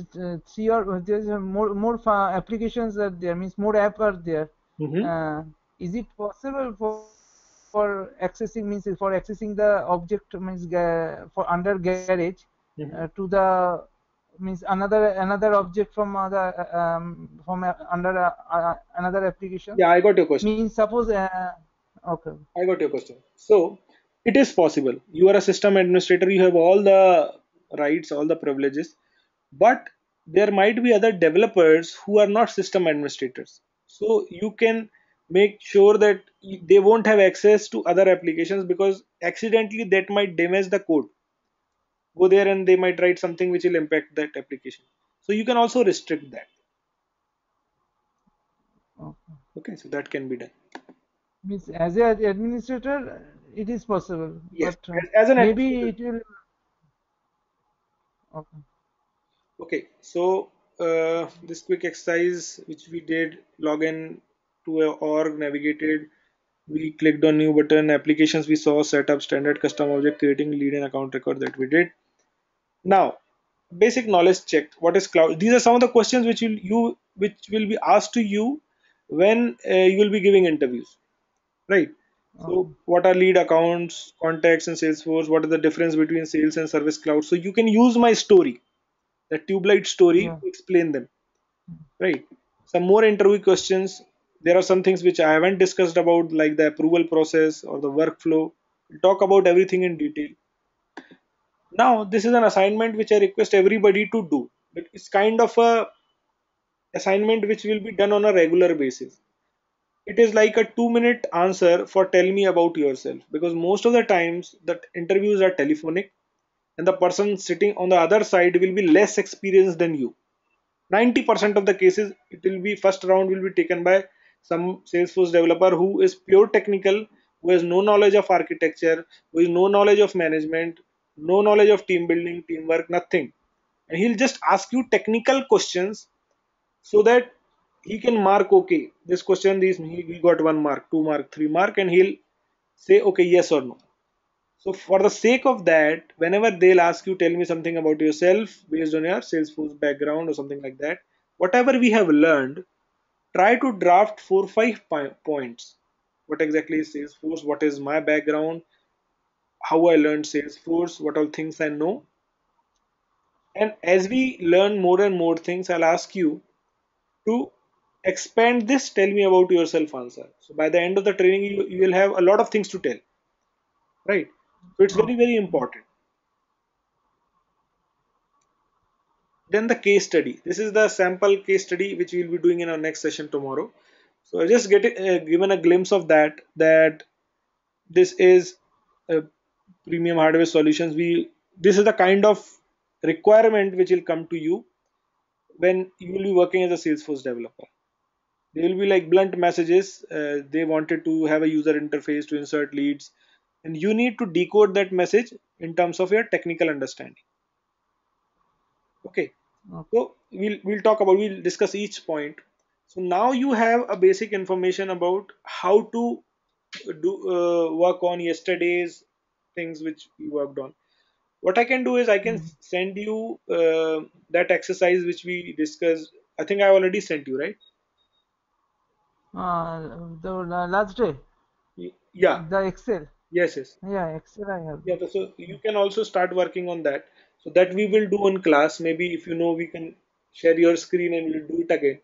three or there is more applications are there, means more app are there. Mm-hmm. Is it possible for accessing, means for accessing the object, means for under garage Mm-hmm. to the, means another object from other from under another application, Yeah, I got your question. means suppose okay. I got your question. So it is possible. You are a system administrator, you have all the rights, all the privileges, but there might be other developers who are not system administrators. So you can make sure that they won't have access to other applications because accidentally that might damage the code. Go there and they might write something which will impact that application. So you can also restrict that. Okay. Okay, so that can be done. Means as a administrator, it is possible, Yes, but as an maybe administrator. it will. Okay. Okay, so this quick exercise which we did, login to a org, navigated, we clicked on new button, applications we saw, setup, standard custom object, creating lead and account record that we did. Now, basic knowledge checked. What is cloud? These are some of the questions which will be asked to you when you will be giving interviews, right? So, Okay. what are lead accounts, contacts, and Salesforce? What is the difference between sales and service cloud? So you can use my story, the tube light story, Yeah. to explain them, right? Some more interview questions. There are some things which I haven't discussed about, like the approval process or the workflow. We'll talk about everything in detail. Now, this is an assignment which I request everybody to do. It's kind of a assignment which will be done on a regular basis. It is like a 2-minute answer for tell me about yourself, because most of the times that interviews are telephonic and the person sitting on the other side will be less experienced than you. 90% of the cases it will be first round will be taken by some Salesforce developer who is pure technical, who has no knowledge of architecture, who has no knowledge of management, no knowledge of team building, teamwork, nothing, and he'll just ask you technical questions so that he can mark, okay, this question is he got 1 mark, 2 mark, 3 mark, and he'll say okay, yes or no. So for the sake of that, whenever they'll ask you, tell me something about yourself based on your Salesforce background or something like that, whatever we have learned, try to draft 4 5 points. What exactly is Salesforce? What is my background? How I learned Salesforce? What all things I know? And as we learn more and more things, I'll ask you to expand this tell me about yourself answer. So by the end of the training, you will have a lot of things to tell, right? So it's very, Okay. very important. Then the case study. This is the sample case study which we'll be doing in our next session tomorrow. So I just get given a glimpse of that this is premium hardware solutions. This is the kind of requirement which will come to you when you will be working as a Salesforce developer. They will be like blunt messages. They wanted to have a user interface to insert leads, and you need to decode that message in terms of your technical understanding. Okay. Okay. So we'll discuss each point. So now you have a basic information about how to do work on yesterday's things which we worked on. What I can do is I can Mm. send you that exercise which we discussed. I think I already sent you, right? The last day, Yeah. the Excel. Yes, yes. Yeah, Excel I have. Yeah, so you can also start working on that. So that we will do in class. Maybe if you know, we can share your screen and we'll do it again.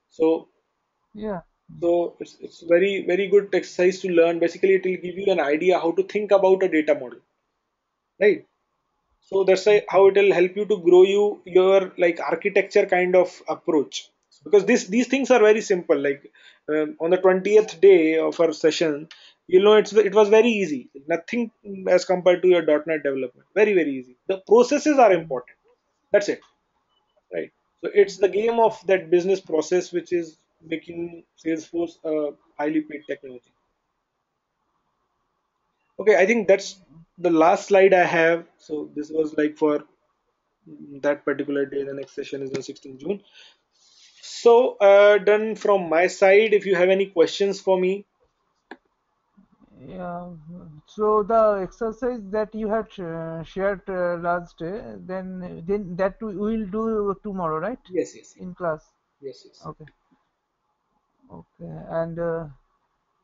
So Yeah. it's very good exercise to learn. Basically, it will give you an idea how to think about a data model, right? So that's why how it will help you to grow your like architecture kind of approach. Because these things are very simple. Like on the 20th day of our session, it was very easy. Nothing as compared to your .NET development. Very easy. The processes are Mm. important. That's it, right? So it's the game of that business process which is making Salesforce a highly paid technology. Okay, I think that's the last slide I have. So this was like for that particular day. The next session is on 16th June. So done from my side. If you have any questions for me, Yeah. So the exercise that you had shared last day, then that we will do tomorrow, right? yes, yes, In class. yes, yes. Okay. Okay.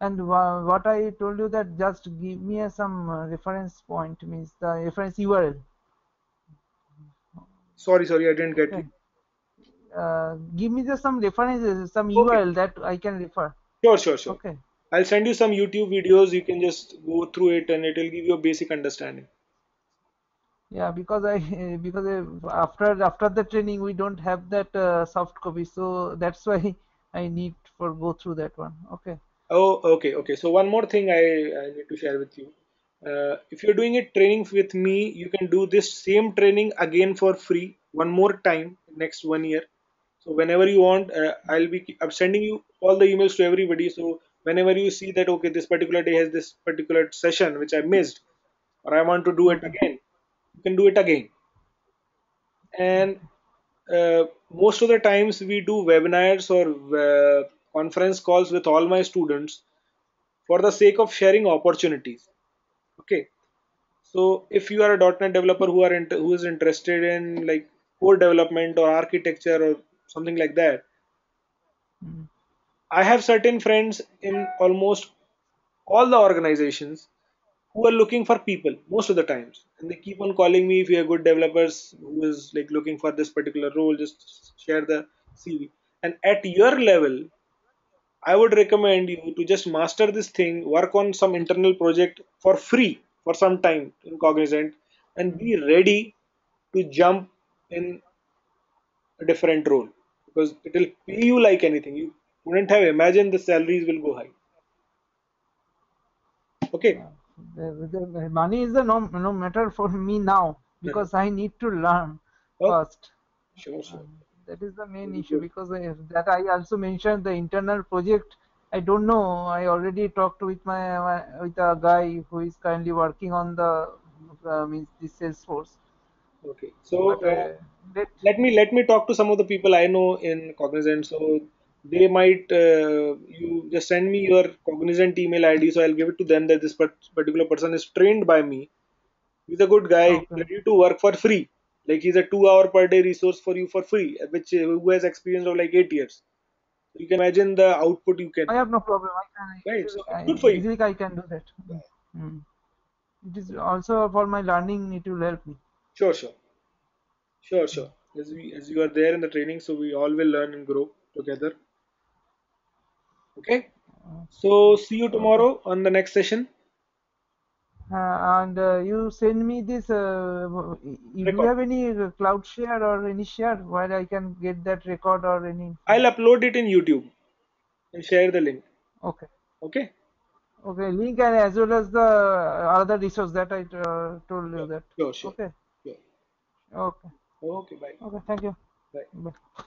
And what I told you, that just give me some reference point, means the reference URL. Sorry, I didn't get you. Okay. Give me just some references, some Okay, URL that I can refer. sure. Okay. I'll send you some YouTube videos. You can just go through it, and it will give you a basic understanding. Yeah, because I because after the training we don't have that soft copy, so that's why I need for go through that one. Okay. Oh, okay. So one more thing I need to share with you. If you're doing a training with me, you can do this same training again for free one more time next 1 year. So whenever you want, I'm sending you all the emails to everybody. So whenever you see that okay, this particular day has this particular session which I missed, or I want to do it Okay. again, you can do it again. And most of the times we do webinars or conference calls with all my students for the sake of sharing opportunities. Okay, so if you are a .NET developer who is interested in like code development or architecture or something like that, Mm. I have certain friends in almost all the organizations who are looking for people most of the times, and they keep on calling me if you are good developers who is like looking for this particular role, just share the CV. And at your level, I would recommend you to just master this thing, work on some internal project for free for some time in Cognizant, and be ready to jump in a different role because it will pay you like anything. You wouldn't have imagined the salaries will go high. Okay. Yeah. The money is the no matter for me now, Mhm. because I need to learn Okay. first. Uh, Sure. that is the main Very issue, good. because that I also mentioned the internal project. I don't know. I already talked with with a guy who is currently working on the means the Salesforce. Okay. So But let let me talk to some of the people I know in Cognizant. So they might you just send me your Cognizant email ID, so I'll give it to them that this particular person is trained by me. He's a good guy. He's okay. ready to work for free. Like he's a 2 hour per day resource for you for free, which who has experience of like 8 years. So you can imagine the output you can, I have no problem. I can right? easily, So it's good for you. easily I can do that. Mm. It is also for my learning. It will help me. Sure. Sure. As you are there in the training, so we all will learn and grow together. Okay. So see you Okay. tomorrow on the next session. And you send me this. You do you Record. have any cloud share or any share where I can get that record or any info? I'll upload it in YouTube and share the link. Okay. Okay. Okay. Link, and as well as the other resource that I told you Sure. that. Sure. Sure. Okay. Sure. Okay. Okay. Bye. Okay. Thank you. Bye. Bye.